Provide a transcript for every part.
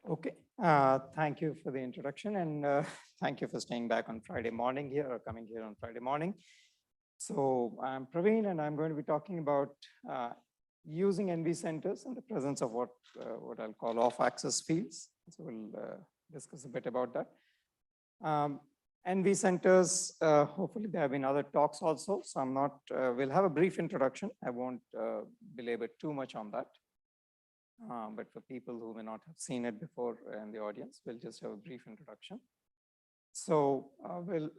Okay, thank you for the introduction and thank you for staying back on Friday morning here or coming here on Friday morning. So I'm Praveen and I'm going to be talking about using NV centers in the presence of what I'll call off-axis fields. So we'll discuss a bit about that. NV centers, hopefully there have been other talks also. So I'm not, we'll have a brief introduction. I won't belabor too much on that. But for people who may not have seen it before in the audience, we'll just have a brief introduction. So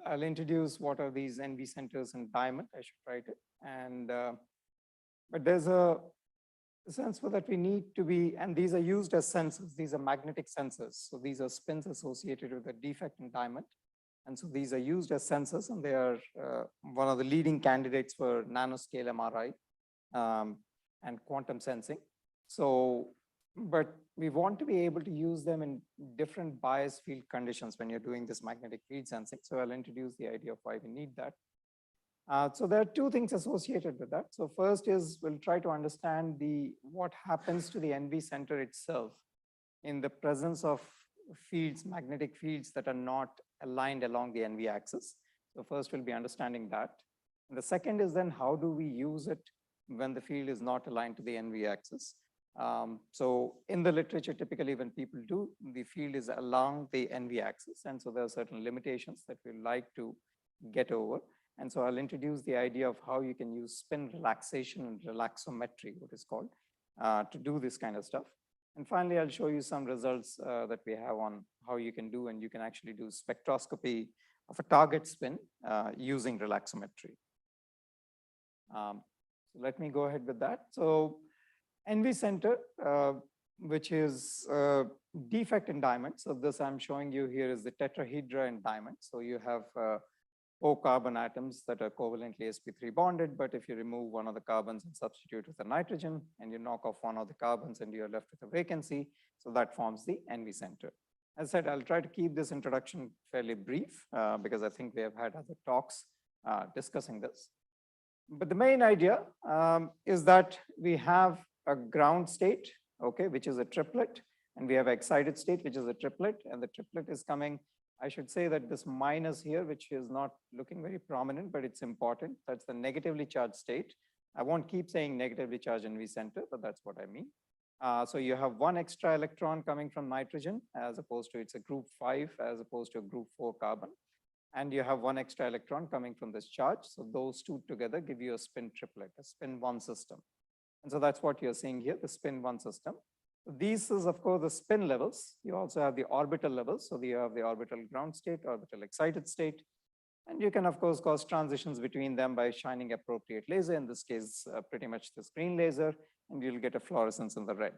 I'll introduce what are these NV centers in diamond, I should write it. And, but there's a sense for that we need to be, and these are used as sensors. These are magnetic sensors. So these are spins associated with a defect in diamond. And so these are used as sensors and they are one of the leading candidates for nanoscale MRI and quantum sensing. So, but we want to be able to use them in different bias field conditions when you're doing this magnetic field sensing. So I'll introduce the idea of why we need that. So there are two things associated with that. So first is we'll try to understand what happens to the NV center itself in the presence of fields, magnetic fields that are not aligned along the NV axis. So first we'll be understanding that. And the second is then how do we use it when the field is not aligned to the NV axis? So in the literature, typically when people do, the field is along the NV axis. And so there are certain limitations that we like to get over. And so I'll introduce the idea of how you can use spin relaxation and relaxometry, what is called, to do this kind of stuff. And finally, I'll show you some results that we have on how you can do, and you can actually do spectroscopy of a target spin using relaxometry. So let me go ahead with that. So NV center, which is defect in diamond. So this I'm showing you here is the tetrahedra in diamond. So you have 4 carbon atoms that are covalently sp3 bonded, but if you remove one of the carbons and substitute with a nitrogen and you knock off one of the carbons and you're left with a vacancy, so that forms the NV center. As I said, I'll try to keep this introduction fairly brief because I think we have had other talks discussing this. But the main idea is that we have a ground state, okay, which is a triplet, and we have excited state, which is a triplet, and the triplet is coming. I should say that this minus here, which is not looking very prominent, but it's important. That's the negatively charged state. I won't keep saying negatively charged NV center, but that's what I mean. So you have one extra electron coming from nitrogen, as opposed to it's a group 5, as opposed to a group 4 carbon. And you have one extra electron coming from this charge. So those two together give you a spin triplet, a spin 1 system. And so that's what you're seeing here, the spin 1 system. These is, of course, the spin levels. You also have the orbital levels. So you have the orbital ground state, orbital excited state. And you can, of course, cause transitions between them by shining appropriate laser, in this case, pretty much this green laser, and you'll get a fluorescence in the red.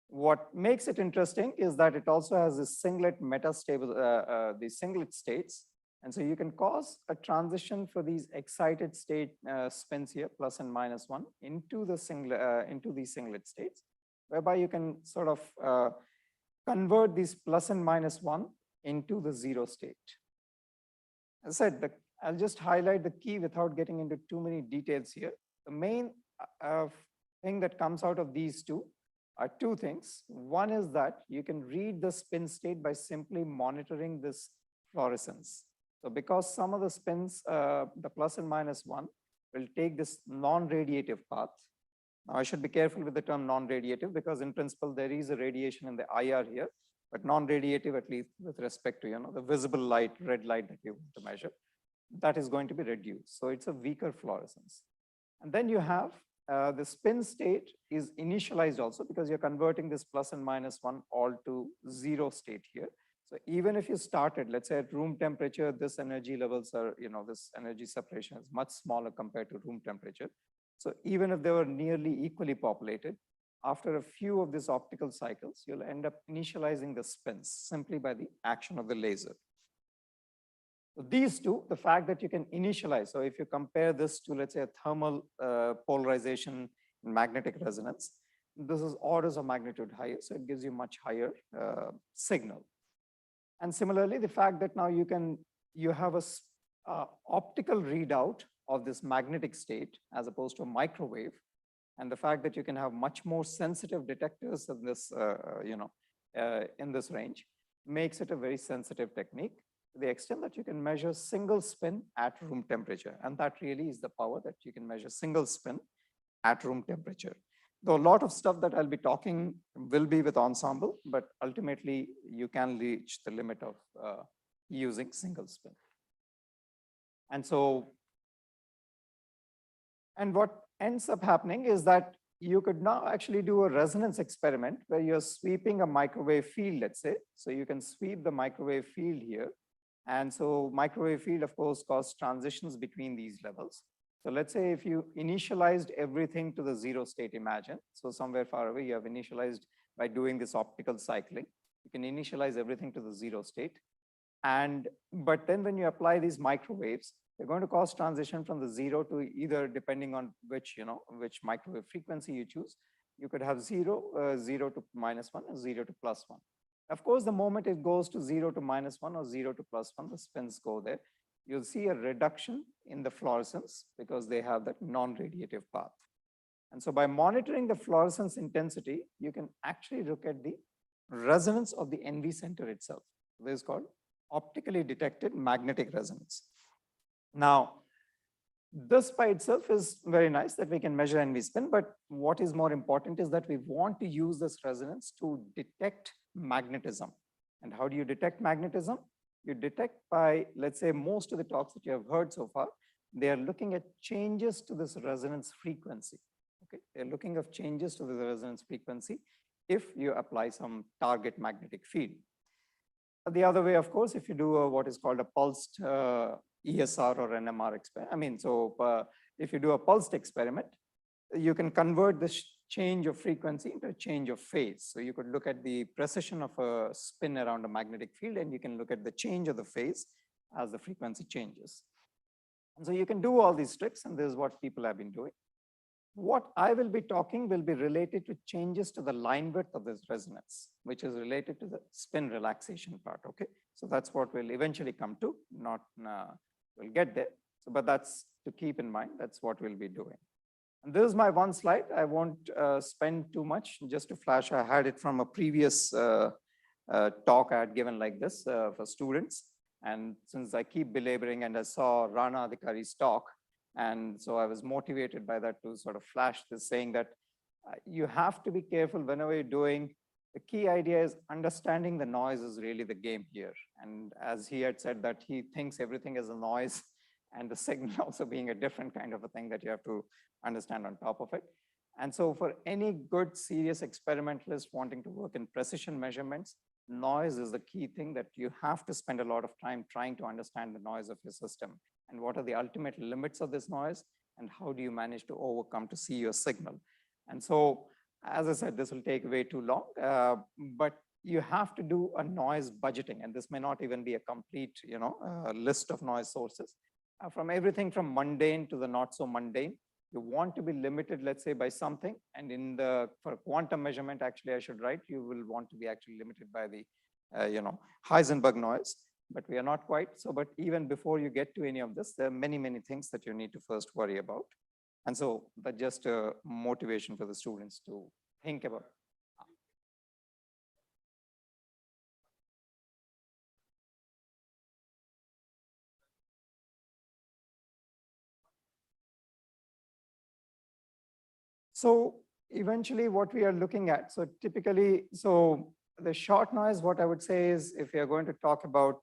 What makes it interesting is that it also has this singlet metastable, the singlet states. And so you can cause a transition for these excited state spins here, plus and minus 1, into these singlet states, whereby you can sort of convert these plus and minus 1 into the 0 state. As I said, I'll just highlight the key without getting into too many details here. The main thing that comes out of these two are two things. One is that you can read the spin state by simply monitoring this fluorescence. So because some of the spins, the plus and minus 1, will take this non-radiative path. Now I should be careful with the term non-radiative because in principle there is a radiation in the IR here, but non-radiative at least with respect to the visible light, red light that you want to measure, that is going to be reduced. So it's a weaker fluorescence. And then you have the spin state is initialized also because you're converting this plus and minus 1 all to 0 state here. So even if you started, let's say at room temperature, this energy levels are, this energy separation is much smaller compared to room temperature. So even if they were nearly equally populated, after a few of these optical cycles, you'll end up initializing the spins simply by the action of the laser. So these two, the fact that you can initialize, so if you compare this to, let's say, a thermal polarization in magnetic resonance, this is orders of magnitude higher, so it gives you much higher signal. And similarly, the fact that now you have a optical readout of this magnetic state as opposed to a microwave, And the fact that you can have much more sensitive detectors in this, in this range makes it a very sensitive technique to the extent that you can measure single spin at room temperature. And that really is the power, that you can measure single spin at room temperature. Though a lot of stuff that I'll be talking will be with ensemble, but ultimately you can reach the limit of using single spin. And so, and what ends up happening is that you could now actually do a resonance experiment where you're sweeping a microwave field, let's say. So you can sweep the microwave field here. And so microwave field, of course, causes transitions between these levels. So let's say if you initialized everything to the 0 state, imagine. So somewhere far away, you have initialized by doing this optical cycling. You can initialize everything to the 0 state. But then when you apply these microwaves, they're going to cause transition from the 0 to either, depending on which microwave frequency you choose. You could have 0 to -1, or 0 to +1. Of course, the moment it goes to 0 to -1 or 0 to +1, the spins go there. You'll see a reduction in the fluorescence because they have that non-radiative path. And so by monitoring the fluorescence intensity, you can actually look at the resonance of the NV center itself. This is called optically detected magnetic resonance. Now, this by itself is very nice that we can measure NV spin, but what is more important is that we want to use this resonance to detect magnetism. And how do you detect magnetism? You detect by, let's say, most of the talks that you have heard so far, they are looking at changes to this resonance frequency. Okay, they're looking at changes to the resonance frequency if you apply some target magnetic field. The other way, of course, if you do what is called a pulsed ESR or NMR experiment, if you do a pulsed experiment, you can convert this change of frequency into a change of phase. So you could look at the precision of a spin around a magnetic field, and you can look at the change of the phase as the frequency changes. And so you can do all these tricks, and this is what people have been doing. What I will be talking will be related to changes to the line width of this resonance, which is related to the spin relaxation part, okay? So that's what we'll eventually come to, we'll get there. So, but that's to keep in mind, that's what we'll be doing. And this is my one slide. I won't spend too much. Just to flash, I had it from a previous talk I had given like this for students. And since I keep belaboring, and I saw Rana Adhikari's talk, and so I was motivated by that to sort of flash this, saying that you have to be careful whenever you're doing. The key idea is understanding the noise is really the game here. And as he had said that he thinks everything is a noise, and the signal also being a different kind of a thing that you have to understand on top of it. And so for any good, serious experimentalist wanting to work in precision measurements, noise is the key thing that you have to spend a lot of time trying to understand the noise of your system. And what are the ultimate limits of this noise? And how do you manage to overcome to see your signal? And so, as I said, this will take way too long, but you have to do a noise budgeting. And this may not even be a complete list of noise sources. From everything from mundane to the not so mundane, you want to be limited, let's say, by something. And for quantum measurement, actually, I should write, you will want to be actually limited by the, Heisenberg noise, but we are not quite. So, but even before you get to any of this, there are many, many things that you need to first worry about. And so that's just a motivation for the students to think about. So eventually what we are looking at, so typically, so the short noise, what I would say is, if you're going to talk about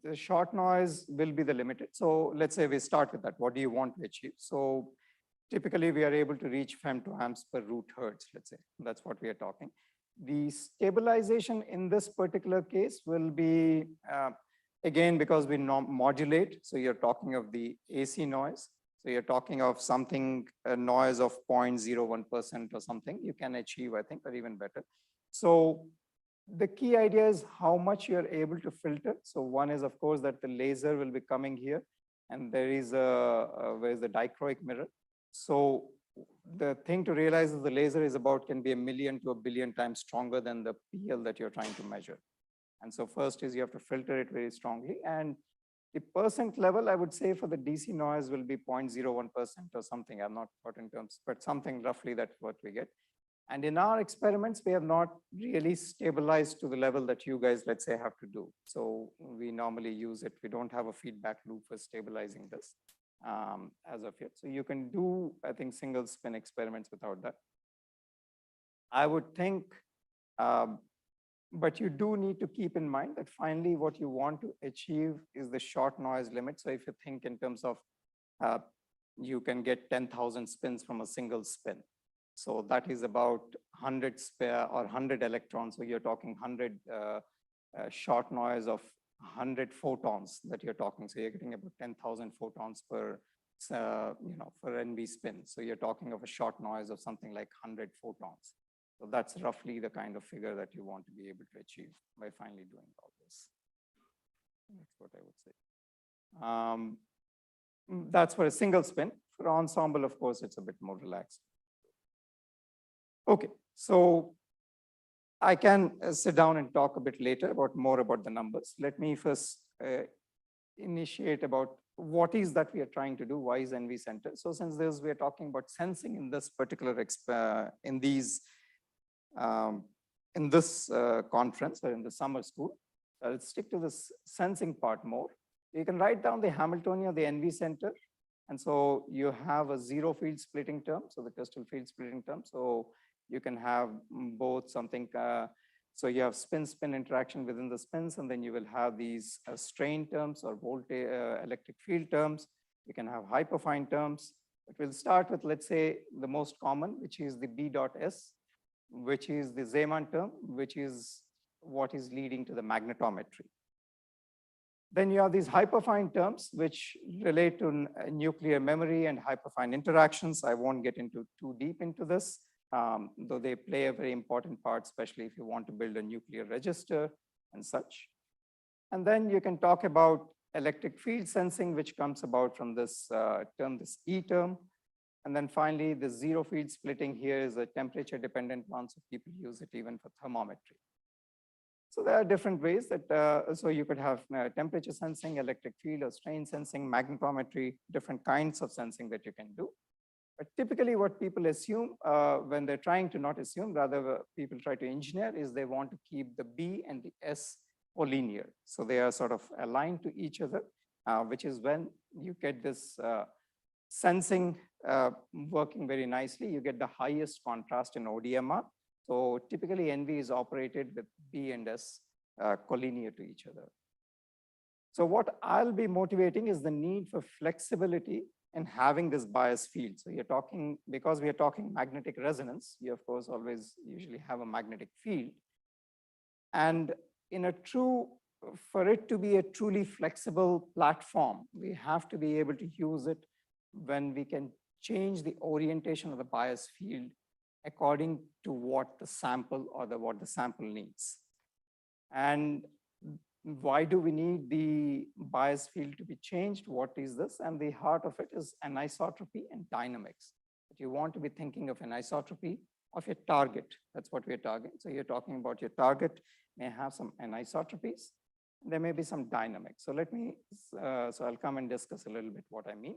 the short noise will be the limited. So let's say we start with that. What do you want to achieve? So typically we are able to reach femtoamps per root hertz, let's say. That's what we are talking. The stabilization in this particular case will be, again, because we modulate. So you're talking of the AC noise. So you're talking of something, a noise of 0.01% or something you can achieve, I think, or even better. So the key idea is how much you're able to filter. So one is, of course, that the laser will be coming here, and there is where is the dichroic mirror. So the thing to realize is the laser is can be 1 million to 1 billion times stronger than the PL that you're trying to measure. And so first is you have to filter it very strongly. And The percent level, I would say for the DC noise will be 0.01% or something. I'm not got in terms, but something roughly that's what we get. And in our experiments, we have not really stabilized to the level that you guys, let's say, have to do. So we normally use it. We don't have a feedback loop for stabilizing this as of yet. So you can do, I think, single spin experiments without that. I would think, but you do need to keep in mind that finally what you want to achieve is the short noise limit. So if you think in terms of, you can get 10,000 spins from a single spin. So that is about 100 spare or 100 electrons. So you're talking 100 short noise of 100 photons that you're talking. So you're getting about 10,000 photons per, for NV spin. So you're talking of a short noise of something like 100 photons. So that's roughly the kind of figure that you want to be able to achieve by finally doing all this. That's what I would say. That's for a single spin. For ensemble, of course, it's a bit more relaxed. Okay, so I can sit down and talk a bit later about more about the numbers. Let me first initiate about what is that we are trying to do. Why is NV center? So since we are talking about sensing in this particular in this conference or in the summer school, I'll stick to this sensing part more. You can write down the Hamiltonian of the NV center. And so you have a zero field splitting term, so the crystal field splitting term. So you can have both something, so you have spin-spin interaction within the spins, and then you will have these strain terms or voltage electric field terms. You can have hyperfine terms. But we'll start with, let's say, the most common, which is the B dot S, which is the Zeeman term, which is what is leading to the magnetometry. Then you have these hyperfine terms, which relate to nuclear memory and hyperfine interactions. I won't get into too deep into this, though they play a very important part, especially if you want to build a nuclear register and such. And then you can talk about electric field sensing, which comes about from this term, this E term. And then finally, the zero field splitting here is a temperature dependent one, so people use it even for thermometry. So there are different ways that, so you could have temperature sensing, electric field or strain sensing, magnetometry, different kinds of sensing that you can do. But typically what people assume when they're trying to not assume, rather people try to engineer, is they want to keep the B and the S collinear. So they are sort of aligned to each other, which is when you get this sensing working very nicely. You get the highest contrast in ODMR. So typically NV is operated with B and S collinear to each other. So what I'll be motivating is the need for flexibility in having this bias field. So you're talking, because we are talking magnetic resonance, you of course always usually have a magnetic field. And in a true, for it to be a truly flexible platform, we have to be able to use it when we can change the orientation of the bias field according to what the sample or what the sample needs. And why do we need the bias field to be changed? What is this? And the heart of it is anisotropy and dynamics. But you want to be thinking of anisotropy of your target. That's what we're targeting. So you're talking about your target may have some anisotropies. There may be some dynamics. So let me, so I'll come and discuss a little bit what I mean.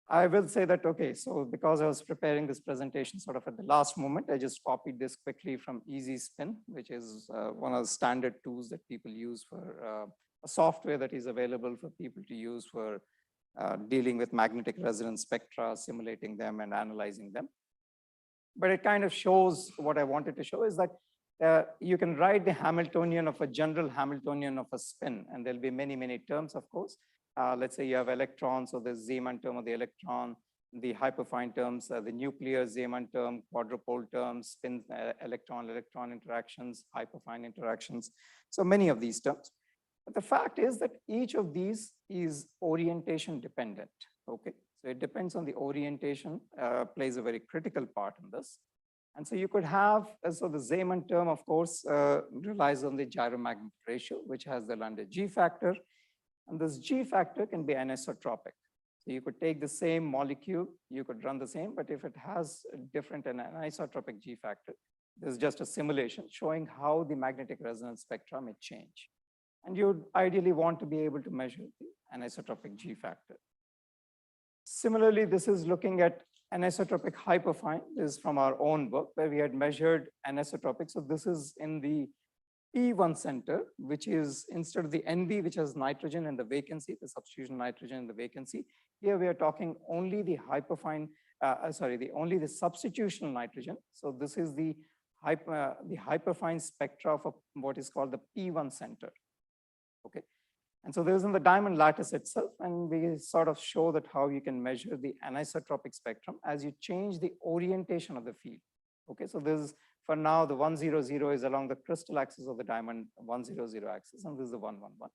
I will say that, okay, so because I was preparing this presentation sort of at the last moment, I just copied this quickly from Easy Spin, which is one of the standard tools that people use for a software that is available for people to use for dealing with magnetic resonance spectra, simulating them and analyzing them. But it kind of shows what I wanted to show is that you can write the Hamiltonian of a general Hamiltonian of a spin, and there'll be many, many terms, of course. Let's say you have electrons, so the Zeeman term of the electron, the hyperfine terms, the nuclear Zeeman term, quadrupole terms, spin electron-electron interactions, hyperfine interactions. So many of these terms. But the fact is that each of these is orientation dependent, okay? So it depends on the orientation, plays a very critical part in this. And so you could have, so the Zeeman term, of course, relies on the gyromagnetic ratio, which has the Lambda G factor. And this G factor can be anisotropic. So you could take the same molecule, you could run the same, but if it has a different anisotropic G factor, there's just a simulation showing how the magnetic resonance spectra may change. And you'd ideally want to be able to measure the anisotropic G factor. Similarly, this is looking at anisotropic hyperfine. This is from our own work where we had measured anisotropic. So this is in the P1 center, which is instead of the NB, which has nitrogen and the vacancy, the substitution nitrogen and the vacancy. Here we are talking only the hyperfine, only the substitutional nitrogen. So this is the hyperfine spectra of what is called the P1 center. Okay. And so this is in the diamond lattice itself, and we sort of show that how you can measure the anisotropic spectrum as you change the orientation of the field. Okay, so this is, for now, the 100 is along the crystal axis of the diamond 100 axis, and this is the 111.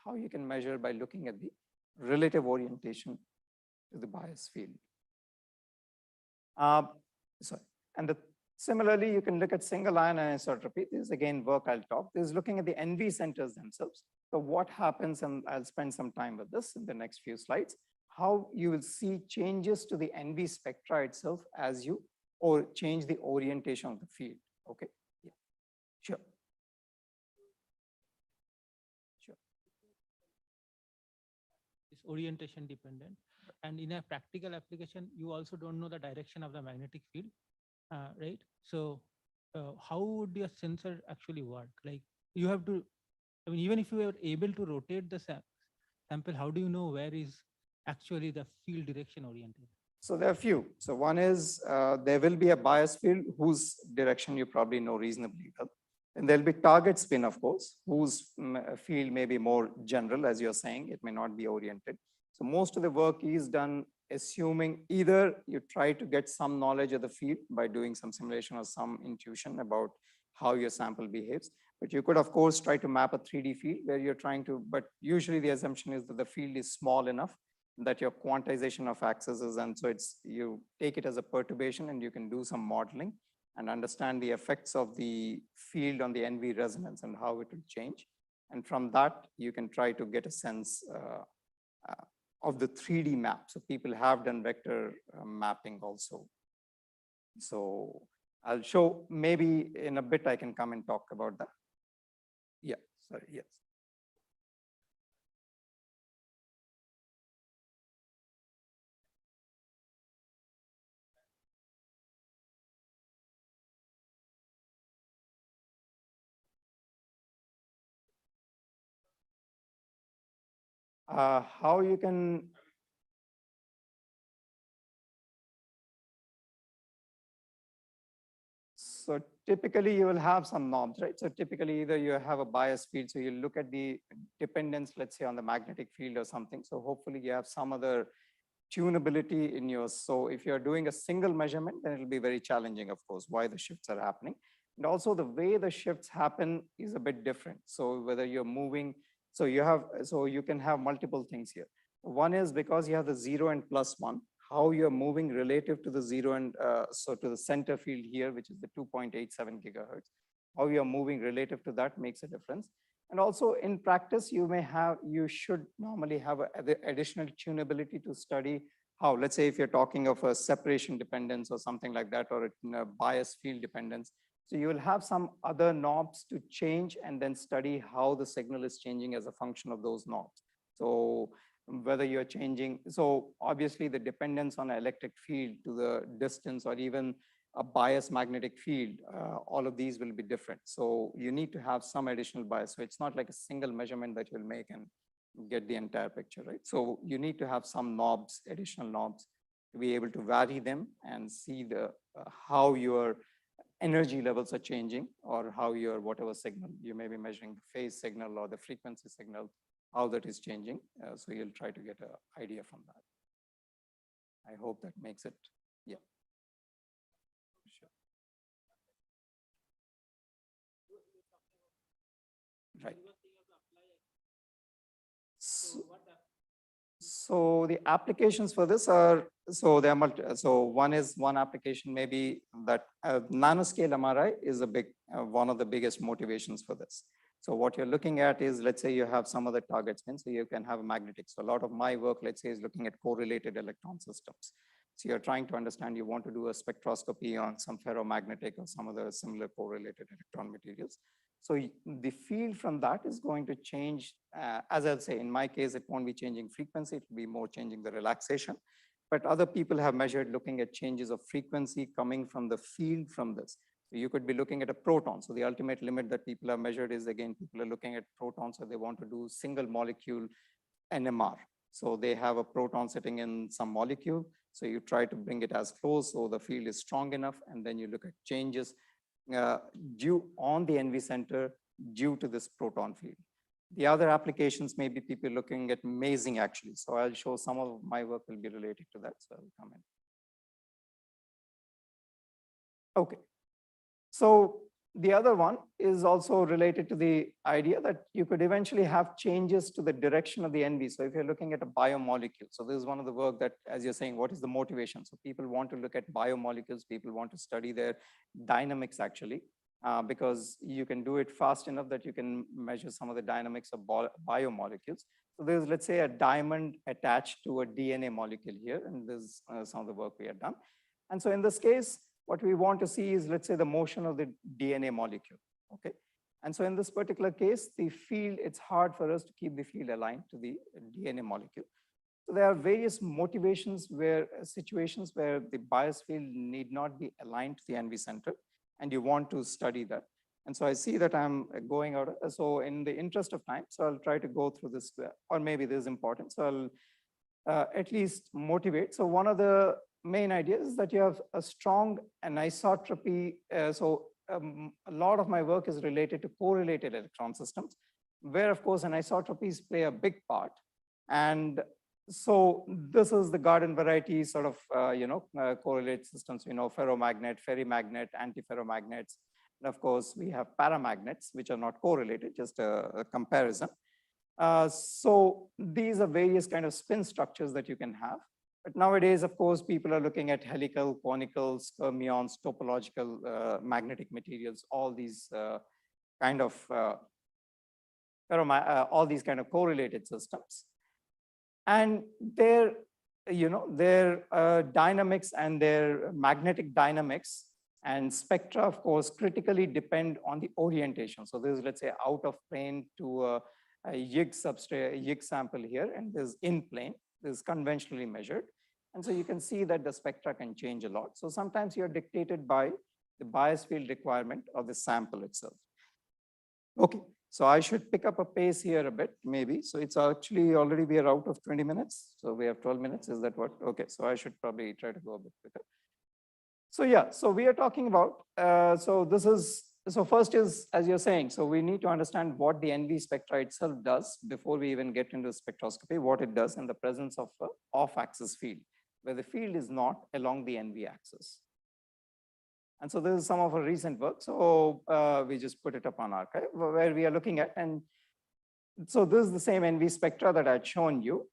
How you can measure by looking at the relative orientation to the bias field. Similarly, you can look at single ion anisotropy. This is again work I'll talk. This is looking at the NV centers themselves. So what happens, and I'll spend some time with this in the next few slides, how you will see changes to the NV spectra itself as you or change the orientation of the field. Okay, yeah, sure. Sure. It's orientation dependent. And in a practical application, you also don't know the direction of the magnetic field, right? So how would your sensor actually work? Like you have to, I mean, even if you are able to rotate the sample, how do you know where is actually the field direction oriented? So there are a few. So one is there will be a bias field whose direction you probably know reasonably well. And there'll be target spin, of course, whose field may be more general, as you're saying, it may not be oriented. So most of the work is done assuming either you try to get some knowledge of the field by doing some simulation or some intuition about how your sample behaves. But you could, of course, try to map a 3D field where you're trying to, but usually the assumption is that the field is small enough that your quantization of accesses, and so it's, you take it as a perturbation and you can do some modeling and understand the effects of the field on the NV resonance and how it will change. And from that, you can try to get a sense of the 3D map. So people have done vector mapping also. So I'll show, maybe in a bit I can come and talk about that. Yeah, sorry, yes. How you can, so typically you will have some knobs, right? So typically either you have a bias field, so you look at the dependence, let's say on the magnetic field or something. So hopefully you have some other tunability in yours. So if you're doing a single measurement, then it'll be very challenging, of course, why the shifts are happening. And also the way the shifts happen is a bit different. So whether you're moving, so you can have multiple things here. One is because you have the 0 and +1, how you're moving relative to the 0 and so to the center field here, which is the 2.87 gigahertz, how you're moving relative to that makes a difference. And also in practice, you should normally have additional tunability to study how, let's say if you're talking of a separation dependence or something like that, or a bias field dependence. So you will have some other knobs to change and then study how the signal is changing as a function of those knobs. So whether you're changing, so obviously the dependence on an electric field to the distance or even a bias magnetic field, all of these will be different. So you need to have some additional bias. So it's not like a single measurement that you'll make and get the entire picture, right? So you need to have some knobs, additional knobs, to be able to vary them and see the how your energy levels are changing, or how your whatever signal, you may be measuring the phase signal or the frequency signal, how that is changing. So you'll try to get an idea from that. I hope that makes it, yeah. Sure. Right. So the applications for this are, so there are so one application maybe that nanoscale MRI is a big, one of the biggest motivations for this. So what you're looking at is, let's say you have some other target spin, so you can have a magnetic. So a lot of my work, let's say, is looking at correlated electron systems. So you're trying to understand, you want to do a spectroscopy on some ferromagnetic or some other similar correlated electron materials. So the field from that is going to change. As I'll say, in my case, it won't be changing frequency, it will be more changing the relaxation. But other people have measured looking at changes of frequency coming from the field from this. So you could be looking at a proton. So the ultimate limit that people have measured is, again, people are looking at protons, so they want to do single molecule NMR. So they have a proton sitting in some molecule. So you try to bring it as close so the field is strong enough, and then you look at changes due on the NV center due to this proton field. The other applications may be people looking at mazing actually. So I'll show some of my work will be related to that. So I'll come in. Okay. So the other one is also related to the idea that you could eventually have changes to the direction of the NV. So if you're looking at a biomolecule, so this is one of the work that, as you're saying, what is the motivation? So people want to look at biomolecules, people want to study their dynamics actually, because you can do it fast enough that you can measure some of the dynamics of biomolecules. So there's, let's say, a diamond attached to a DNA molecule here, and this is some of the work we have done. And so in this case, what we want to see is, let's say, the motion of the DNA molecule, okay? And so in this particular case, the field, it's hard for us to keep the field aligned to the DNA molecule. So there are various motivations where, situations where the bias field need not be aligned to the NV center, and you want to study that. And so I see that I'm going out, so in the interest of time, so I'll try to go through this, or maybe this is important, so I'll at least motivate. So one of the main idea is that you have a strong anisotropy. A lot of my work is related to correlated electron systems, where of course anisotropies play a big part. And so this is the garden variety sort of, correlated systems, ferromagnet, ferrimagnet, antiferromagnets. And of course, we have paramagnets, which are not correlated, just a comparison. So these are various kind of spin structures that you can have. But nowadays, of course, people are looking at helical, conical, fermions, topological magnetic materials, all these kind of all these kind of correlated systems. And their dynamics and their magnetic dynamics and spectra, of course, critically depend on the orientation. So this is, let's say, out of plane to a YIG substrate, YIG sample here, and this is in plane. This is conventionally measured. And so you can see that the spectra can change a lot. So sometimes you're dictated by the bias field requirement of the sample itself. Okay, so I should pick up a pace here a bit, maybe. So it's actually already we are out of 20 minutes. So we have 12 minutes, is that what? Okay, so I should probably try to go a bit quicker. So yeah, so we are talking about, so first is, as you're saying, so we need to understand what the NV spectra itself does before we even get into spectroscopy, what it does in the presence of an off-axis field, where the field is not along the NV axis. And so this is some of our recent work. So we just put it up on archive where we are looking at. And so this is the same NV spectra that I'd shown you.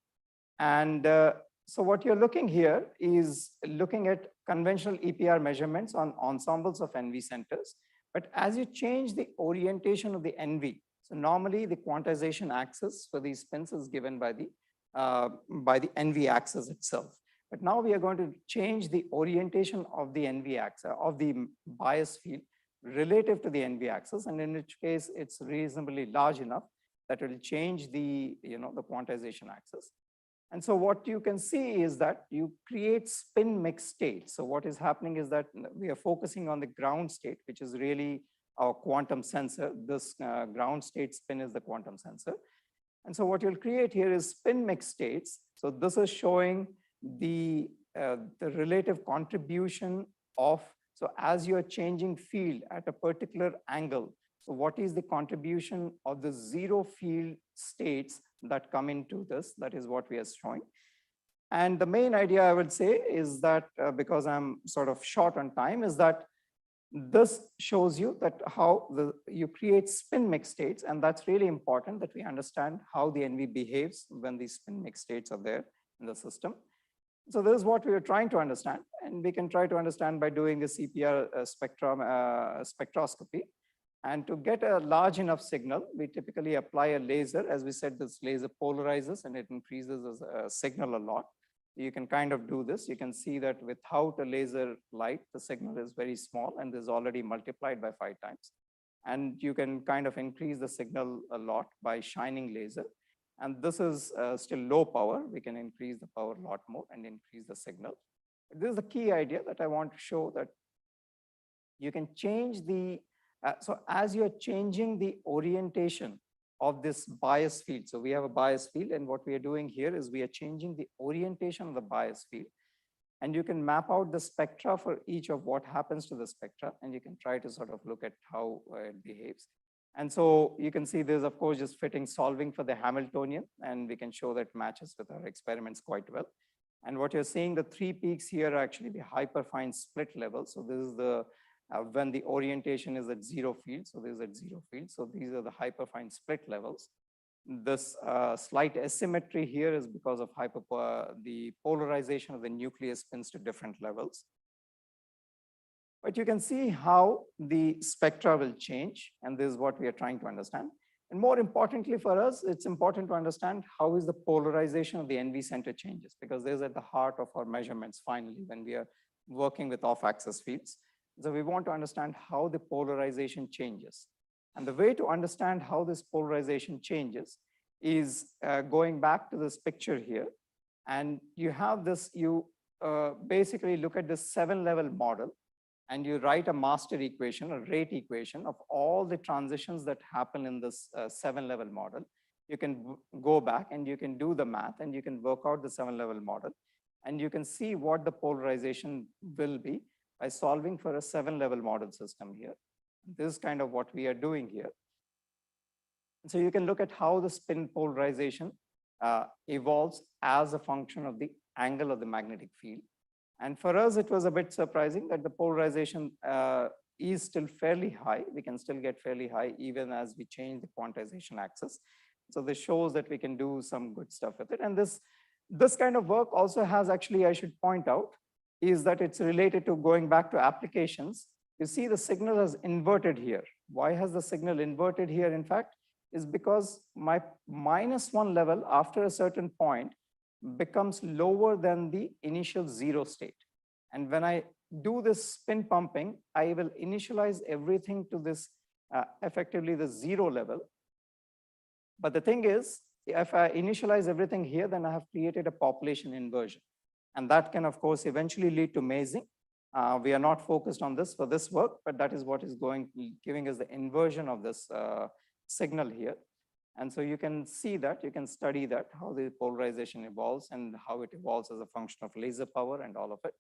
And so what you're looking here is looking at conventional EPR measurements on ensembles of NV centers. But as you change the orientation of the NV, so normally the quantization axis for these spins is given by the NV axis itself. But now we are going to change the orientation of the NV axis, of the bias field relative to the NV axis, and in which case it's reasonably large enough that it will change the, the quantization axis. And so what you can see is that you create spin mix states. So what is happening is that we are focusing on the ground state, which is really our quantum sensor. This ground state spin is the quantum sensor. And so what you'll create here is spin mix states. So this is showing the relative contribution of, so as you're changing field at a particular angle, so what is the contribution of the zero field states that come into this? That is what we are showing. And the main idea I would say is that, because I'm sort of short on time, is that this shows you that how you create spin mix states, and that's really important that we understand how the NV behaves when these spin mix states are there in the system. So this is what we are trying to understand, and we can try to understand by doing the CPR spectroscopy. And to get a large enough signal, we typically apply a laser. As we said, this laser polarizes and it increases the signal a lot. You can kind of do this. You can see that without a laser light, the signal is very small and is already multiplied by 5 times. And you can kind of increase the signal a lot by shining laser. And this is still low power. We can increase the power a lot more and increase the signal. This is the key idea that I want to show, that you can change the, so as you're changing the orientation of this bias field. So we have a bias field, and what we are doing here is we are changing the orientation of the bias field. And you can map out the spectra for each of what happens to the spectra, and you can try to sort of look at how it behaves. And so you can see there's, of course, just fitting solving for the Hamiltonian, and we can show that matches with our experiments quite well. And what you're seeing, the 3 peaks here are actually the hyperfine split level. So this is the when the orientation is at 0 field. So this is at 0 field. So these are the hyperfine split levels. This slight asymmetry here is because of the polarization of the nucleus spins to different levels. But you can see how the spectra will change, and this is what we are trying to understand. And more importantly for us, it's important to understand how is the polarization of the NV center changes, because there's at the heart of our measurements finally when we are working with off-axis fields. So we want to understand how the polarization changes. And the way to understand how this polarization changes is going back to this picture here. And you have this, you basically look at this 7-level model, and you write a master equation, a rate equation of all the transitions that happen in this 7-level model. You can go back and you can do the math, and you can work out the 7-level model, and you can see what the polarization will be by solving for a 7-level model system here. This is kind of what we are doing here. So you can look at how the spin polarization evolves as a function of the angle of the magnetic field. And for us, it was a bit surprising that the polarization is still fairly high. We can still get fairly high even as we change the quantization axis. So this shows that we can do some good stuff with it. And this kind of work also has, actually, I should point out, is that it's related to going back to applications. You see the signal is inverted here. Why has the signal inverted here? In fact, is because my -1 level after a certain point becomes lower than the initial 0 state. And when I do this spin pumping, I will initialize everything to this effectively the 0 level. But the thing is, if I initialize everything here, then I have created a population inversion. And that can, of course, eventually lead to mazing. We are not focused on this for this work, but that is what is giving us the inversion of this signal here. And so you can see that, you can study that, how the polarization evolves and how it evolves as a function of laser power and all of it.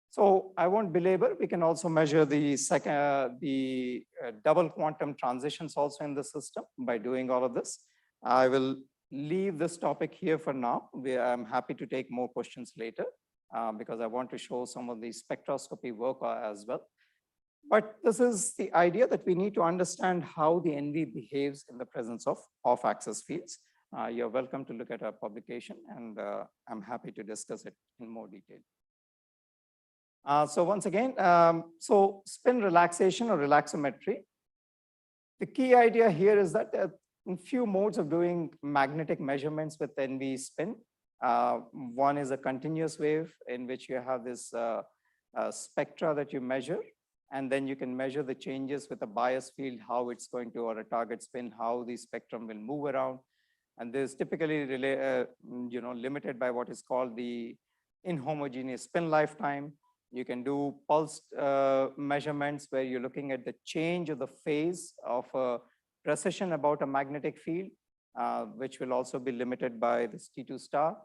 So I won't belabor. We can also measure the double quantum transitions also in the system by doing all of this. I will leave this topic here for now. I'm happy to take more questions later because I want to show some of the spectroscopy work as well. But this is the idea that we need to understand how the NV behaves in the presence of off-axis fields. You're welcome to look at our publication, and I'm happy to discuss it in more detail. So once again, so spin relaxation or relaxometry. The key idea here is that there are a few modes of doing magnetic measurements with NV spin. One is a continuous wave in which you have this spectra that you measure, and then you can measure the changes with a bias field, how it's going to, or a target spin, how the spectrum will move around. And this is typically limited by what is called the inhomogeneous spin lifetime. You can do pulsed measurements where you're looking at the change of the phase of a precession about a magnetic field, which will also be limited by this T2 star.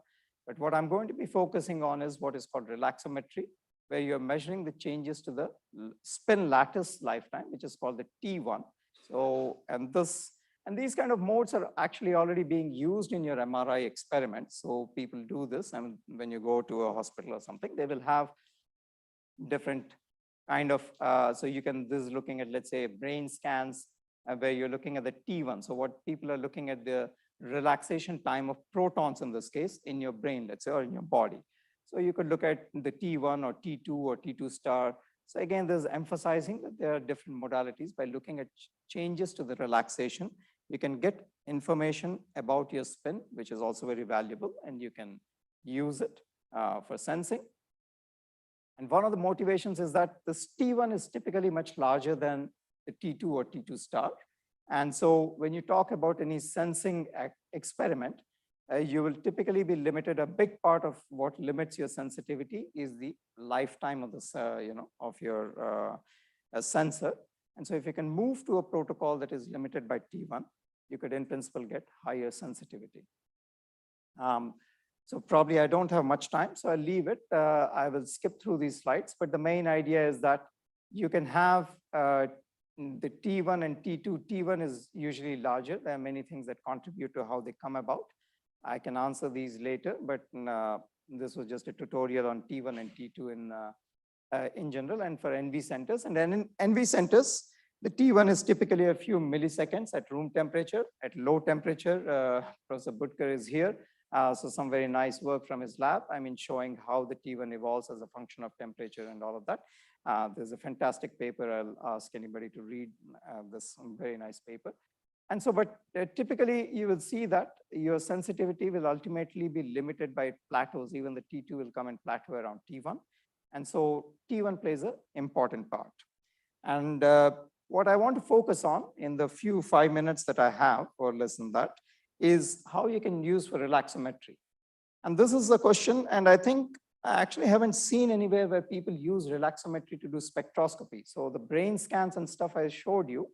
But what I'm going to be focusing on is what is called relaxometry, where you're measuring the changes to the spin lattice lifetime, which is called the T1. So, and these kind of modes are actually already being used in your MRI experiments. So people do this, and when you go to a hospital or something, they will have different kind of, so you can, this is looking at, let's say, brain scans where you're looking at the T1. So what people are looking at the relaxation time of protons in this case in your brain, let's say, or in your body. So you could look at the T1 or T2 or T2 star. So again, there's emphasizing that there are different modalities. By looking at changes to the relaxation, you can get information about your spin, which is also very valuable, and you can use it for sensing. And one of the motivations is that this T1 is typically much larger than the T2 or T2 star. And so when you talk about any sensing experiment, you will typically be limited. A big part of what limits your sensitivity is the lifetime of this, of your sensor. And so if you can move to a protocol that is limited by T1, you could in principle get higher sensitivity. So probably I don't have much time, so I'll leave it. I will skip through these slides, but the main idea is that you can have the T1 and T2. T1 is usually larger. There are many things that contribute to how they come about. I can answer these later, but this was just a tutorial on T1 and T2 in general and for NV centers. And then in NV centers, the T1 is typically a few milliseconds at room temperature. At low temperature, Professor Butker is here. So some very nice work from his lab, showing how the T1 evolves as a function of temperature and all of that. There's a fantastic paper. I'll ask anybody to read this very nice paper. And so, but typically you will see that your sensitivity will ultimately be limited by plateaus. Even the T2 will come and plateau around T1. And so T1 plays an important part. And what I want to focus on in the few 5 minutes that I have, or less than that, is how you can use for relaxometry. And this is a question, and I think I actually haven't seen anywhere where people use relaxometry to do spectroscopy. So the brain scans and stuff I showed you,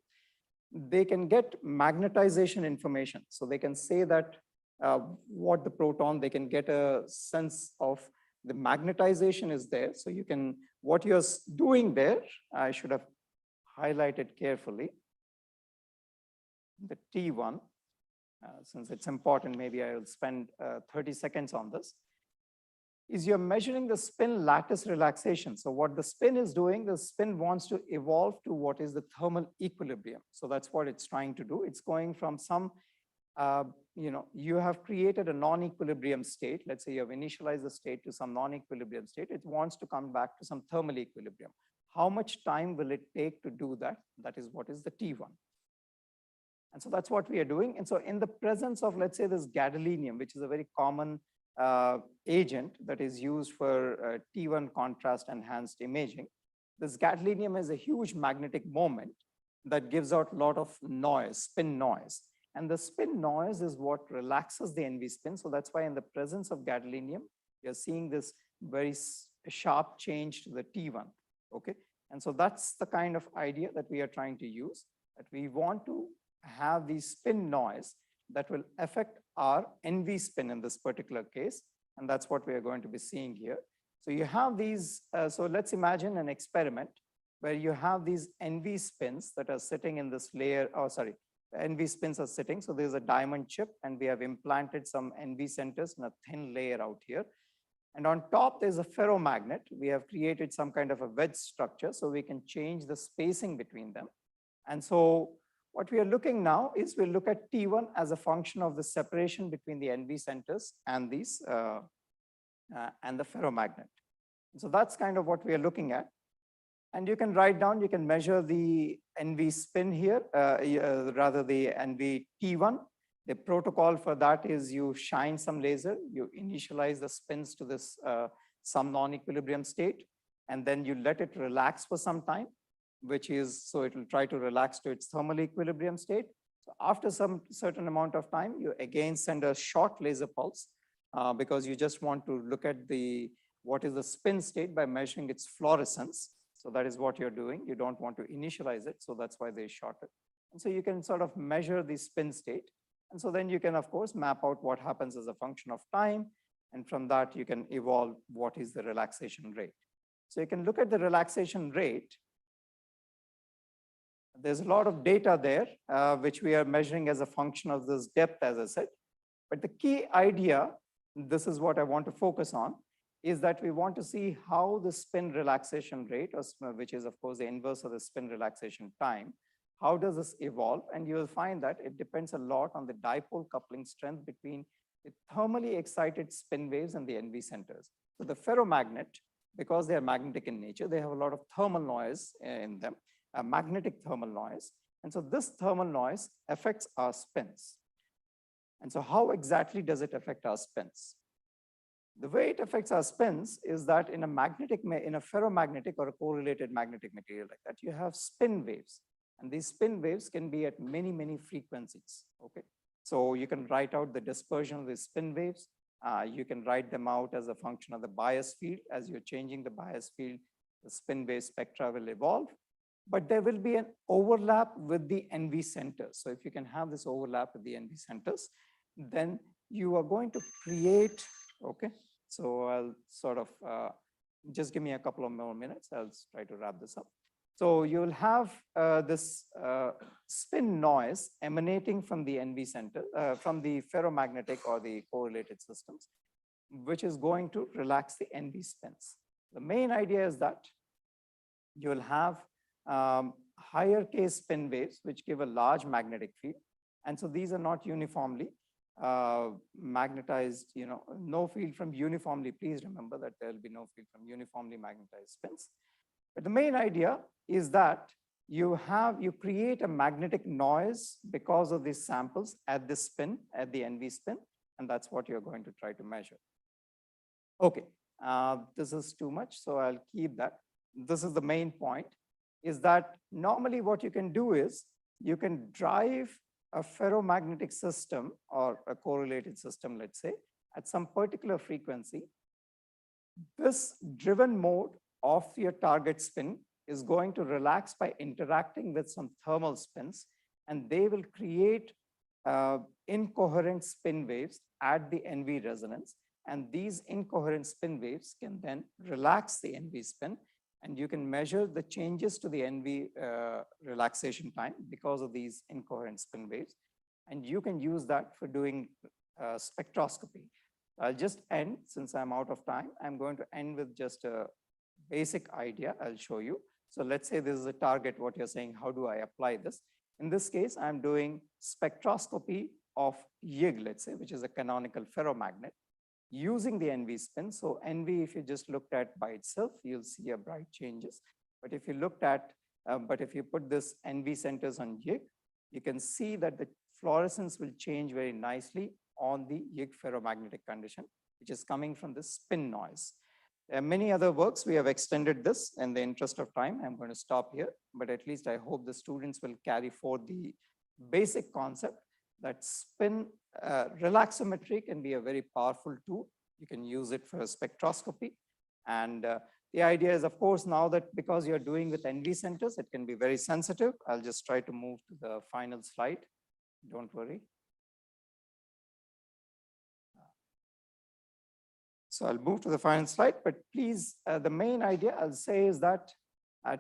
they can get magnetization information. So they can say that what the proton, they can get a sense of the magnetization is there. So you can, what you're doing there, I should have highlighted carefully. The T1, since it's important, maybe I will spend 30 seconds on this, is you're measuring the spin lattice relaxation. So what the spin is doing, the spin wants to evolve to what is the thermal equilibrium. So that's what it's trying to do. It's going from some, you have created a non-equilibrium state. Let's say you have initialized the state to some non-equilibrium state. It wants to come back to some thermal equilibrium. How much time will it take to do that? That is what is the T1. And so that's what we are doing. And so in the presence of, let's say, this gadolinium, which is a very common agent that is used for T1 contrast enhanced imaging, this gadolinium has a huge magnetic moment that gives out a lot of noise, spin noise. And the spin noise is what relaxes the NV spin. So that's why in the presence of gadolinium, you're seeing this very sharp change to the T1. Okay. And so that's the kind of idea that we are trying to use, that we want to have the spin noise that will affect our NV spin in this particular case. And that's what we are going to be seeing here. So you have these, so let's imagine an experiment where you have these NV spins that are sitting in this layer, the NV spins are sitting. So there's a diamond chip and we have implanted some NV centers in a thin layer out here. And on top, there's a ferromagnet. We have created some kind of a wedge structure so we can change the spacing between them. And so what we are looking now is we'll look at T1 as a function of the separation between the NV centers and these and the ferromagnet. So that's kind of what we are looking at. And you can write down, you can measure the NV spin here, rather the NV T1. The protocol for that is you shine some laser, you initialize the spins to this some non-equilibrium state, and then you let it relax for some time, which is, so it will try to relax to its thermal equilibrium state. So after some certain amount of time, you again send a short laser pulse because you just want to look at what is the spin state by measuring its fluorescence. So that is what you're doing. You don't want to initialize it. So that's why they shot it. And so you can sort of measure the spin state. And so then you can, of course, map out what happens as a function of time. And from that, you can evolve what is the relaxation rate. So you can look at the relaxation rate. There's a lot of data there, which we are measuring as a function of this depth, as I said. But the key idea, this is what I want to focus on, is that we want to see how the spin relaxation rate, which is, of course, the inverse of the spin relaxation time, how does this evolve? And you will find that it depends a lot on the dipole coupling strength between the thermally excited spin waves and the NV centers. So the ferromagnet, because they are magnetic in nature, they have a lot of thermal noise in them, a magnetic thermal noise. And so this thermal noise affects our spins. And so how exactly does it affect our spins? The way it affects our spins is that in a ferromagnetic or a correlated magnetic material like that, you have spin waves. And these spin waves can be at many, many frequencies, okay? So you can write out the dispersion of these spin waves. You can write them out as a function of the bias field. As you're changing the bias field, the spin wave spectra will evolve, but there will be an overlap with the NV centers. So if you can have this overlap with the NV centers, then you are going to create, okay? So I'll sort of, just give me a couple of more minutes. I'll try to wrap this up. So you'll have this spin noise emanating from the NV center, from the ferromagnetic or the correlated systems, which is going to relax the NV spins. The main idea is that you'll have higher case spin waves, which give a large magnetic field. And so these are not uniformly magnetized, no field from uniformly. Please remember that there will be no field from uniformly magnetized spins. But the main idea is that you create a magnetic noise because of these samples at this spin, at the NV spin, and that's what you're going to try to measure. Okay, this is too much, so I'll keep that. This is the main point, is that normally what you can do is you can drive a ferromagnetic system or a correlated system, let's say, at some particular frequency. This driven mode of your target spin is going to relax by interacting with some thermal spins, and they will create incoherent spin waves at the NV resonance. And these incoherent spin waves can then relax the NV spin, and you can measure the changes to the NV relaxation time because of these incoherent spin waves. And you can use that for doing spectroscopy. I'll just end, since I'm out of time, I'm going to end with just a basic idea I'll show you. So let's say this is a target, what you're saying, how do I apply this? In this case, I'm doing spectroscopy of YIG, let's say, which is a canonical ferromagnet, using the NV spin. So NV, if you just looked at by itself, you'll see a bright changes. But if you looked at, if you put this NV centers on YIG, you can see that the fluorescence will change very nicely on the YIG ferromagnetic condition, which is coming from the spin noise. There are many other works. We have extended this. In the interest of time, I'm going to stop here, but at least I hope the students will carry forward the basic concept that spin relaxometry can be a very powerful tool. You can use it for spectroscopy. And the idea is, of course, now that because you're doing with NV centers, it can be very sensitive. I'll just try to move to the final slide. Don't worry. So I'll move to the final slide, but please, the main idea I'll say is that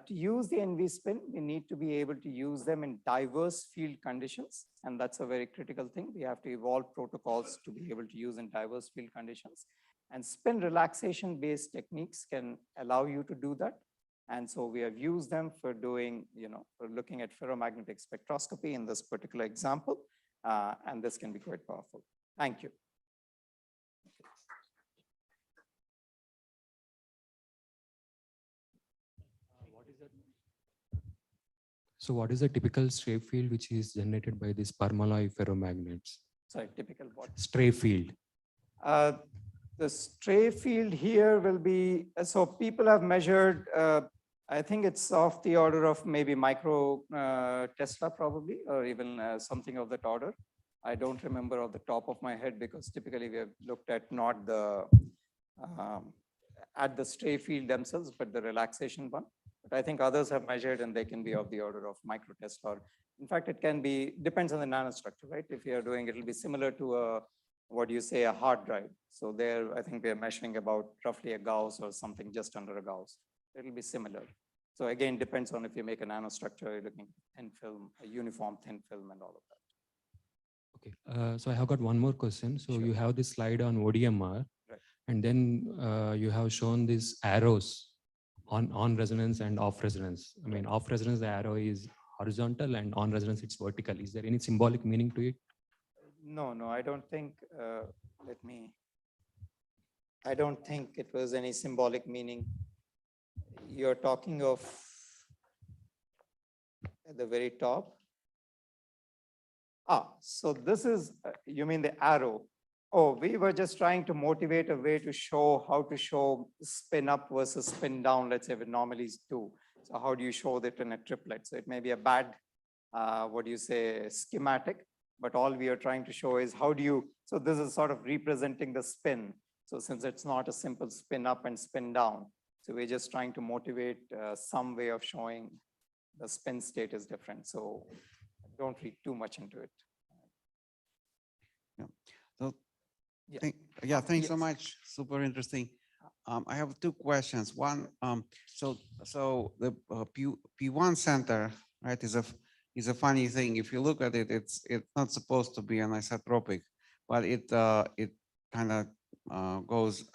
to use the NV spin, we need to be able to use them in diverse field conditions. And that's a very critical thing. We have to evolve protocols to be able to use in diverse field conditions. And spin relaxation based techniques can allow you to do that. And so we have used them for doing, for looking at ferromagnetic spectroscopy in this particular example. And this can be quite powerful. Thank you. So what is the typical stray field which is generated by these permalloy ferromagnets? Sorry, typical what? Stray field. The stray field here will be, so people have measured, I think it's of the order of maybe micro Tesla probably, or even something of that order. I don't remember off the top of my head because typically we have looked at not the, at the stray field themselves, but the relaxation one. But I think others have measured and they can be of the order of micro Tesla. In fact, it can be, depends on the nanostructure, right? If you're doing, it'll be similar to a, what do you say, a hard drive. So there, I think we're measuring about roughly a Gauss or something just under a Gauss. It'll be similar. So again, depends on if you make a nanostructure, you're looking at thin film, a uniform thin film and all of that. Okay, so I have got one more question. So Sure. You have this slide on ODMR, Right. And then you have shown these arrows on resonance and off resonance. I mean, off resonance, the arrow is horizontal and on resonance, it's vertical. Is there any symbolic meaning to it? No, I don't think, I don't think it was any symbolic meaning. You're talking of at the very top. So this is, you mean the arrow. Oh, we were just trying to motivate a way to show how to show spin up versus spin down, let's say we normally do. So how do you show that in a triplet? So it may be a bad what do you say, schematic, but all we are trying to show is how do you, so this is sort of representing the spin. So since it's not a simple spin up and spin down, so we're just trying to motivate some way of showing the spin state is different. So don't read too much into it. Yeah. So, Yeah. thanks so Yes. much. Super interesting. I have two questions. One, so the P1 center, right, is a funny thing. If you look at it, it's not supposed to be anisotropic, but it kind of goes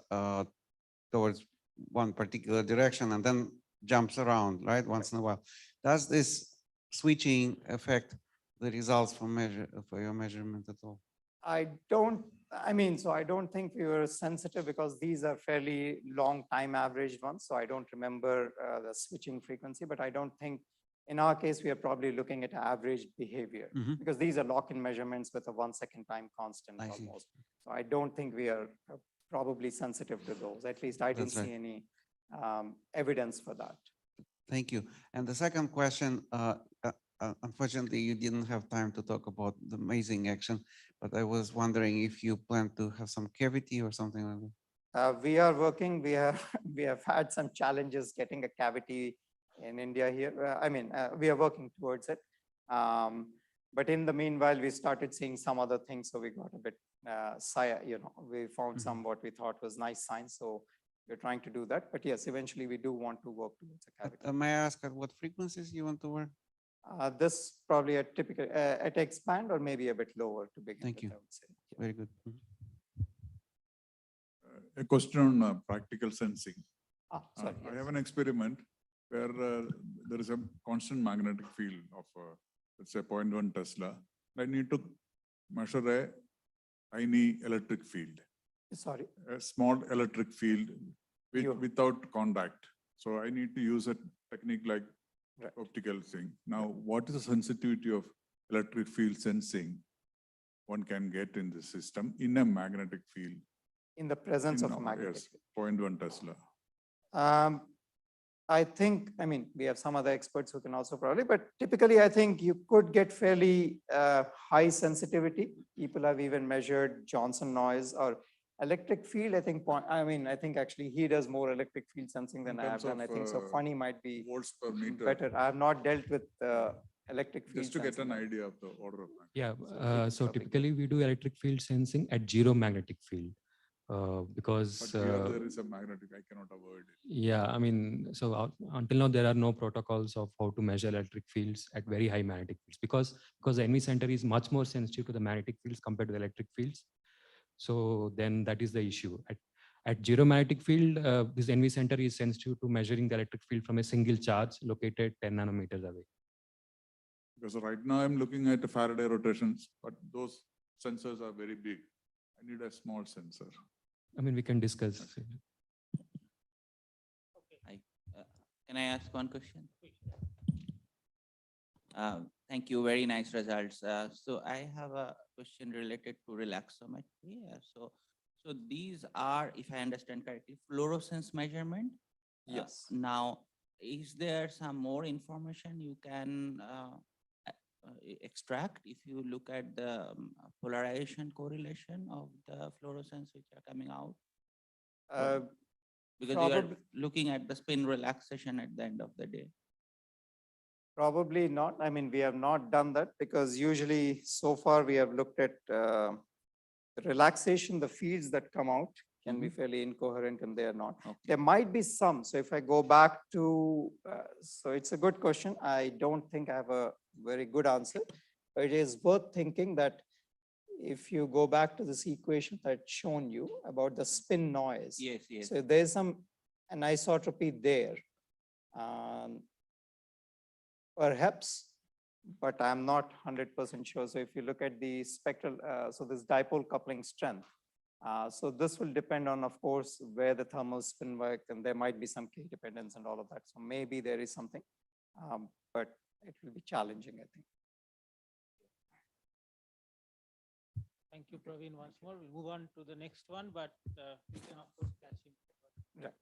towards one particular direction and then jumps around, right, once in a while. Does this switching affect the results for your measurement at all? I mean, so I don't think we were sensitive because these are fairly long time averaged ones. So I don't remember the switching frequency, but I don't think in our case, we are probably looking at average behavior because these are lock-in measurements with a 1 second time constant almost. So I don't think we are probably sensitive to those. At least I didn't see any evidence for that. Thank you. And the second question, unfortunately, you didn't have time to talk about the amazing action, but I was wondering if you plan to have some cavity or something like that. We are working, we have had some challenges getting a cavity in India here. I mean, we are working towards it. But in the meanwhile, we started seeing some other things. So we got a bit, we found some what we thought was nice signs. So we're trying to do that. But yes, eventually we do want to work towards a cavity. May I ask at what frequencies you want to work? This probably at typical at expand or maybe a bit lower to begin. Thank you. I would say. Very good. A question on practical sensing. Sorry, I have an experiment where there is a constant magnetic field of, let's say, 0.1 Tesla. I need to measure a tiny electric field. Sorry. A small electric field without contact. So I need to use a technique like optical thing. Now, what is the sensitivity of electric field sensing one can get in the system in a magnetic field? In the presence of a magnetic field. 0.1 Tesla. I think, I mean, we have some other experts who can also probably, but typically I think you could get fairly high sensitivity. People have even measured Johnson noise or electric field. I think, I think actually he does more electric field sensing than I have done. I think so funny might be volts per meter. Better. I have not dealt with electric field Just to sensing. get an idea of the order of magnitude. Yeah, so typically we do electric field sensing at zero magnetic field. Because but here there is a magnetic, I cannot avoid it. Yeah, I mean, so until now there are no protocols of how to measure electric fields at very high magnetic fields because the NV center is much more sensitive to the magnetic fields compared to the electric fields. So then that is the issue. At zero magnetic field, this NV center is sensitive to measuring the electric field from a single charge located 10 nanometers away. Because right now I'm looking at the Faraday rotations, but those sensors are very big. I need a small sensor. I mean, we can discuss. Hi. Can I ask one question? Thank you. Very nice results. So I have a question related to relaxometry. So these are, if I understand correctly, fluorescence measurement. Yes. Now, is there some more information you can extract if you look at the polarization correlation of the fluorescence which are coming out? Because you are looking at the spin relaxation at the end of the day. Probably not. I mean, we have not done that because usually so far we have looked at relaxation, the fields that come out can be fairly incoherent and they are not. Okay. There might be some. So if I go back to, so it's a good question. I don't think I have a very good answer, but it is worth thinking that if you go back to this equation that I'd shown you about the spin noise. Yes, yes. So there's some anisotropy there. Perhaps, but I'm not 100% sure. So if you look at the spectral, so this dipole coupling strength, so this will depend on, of course, where the thermal spin work, and there might be some K dependence and all of that. So maybe there is something, but it will be challenging, I think. Thank you, Praveen, once more. We'll move on to the next one, but we can of course catch him. Right.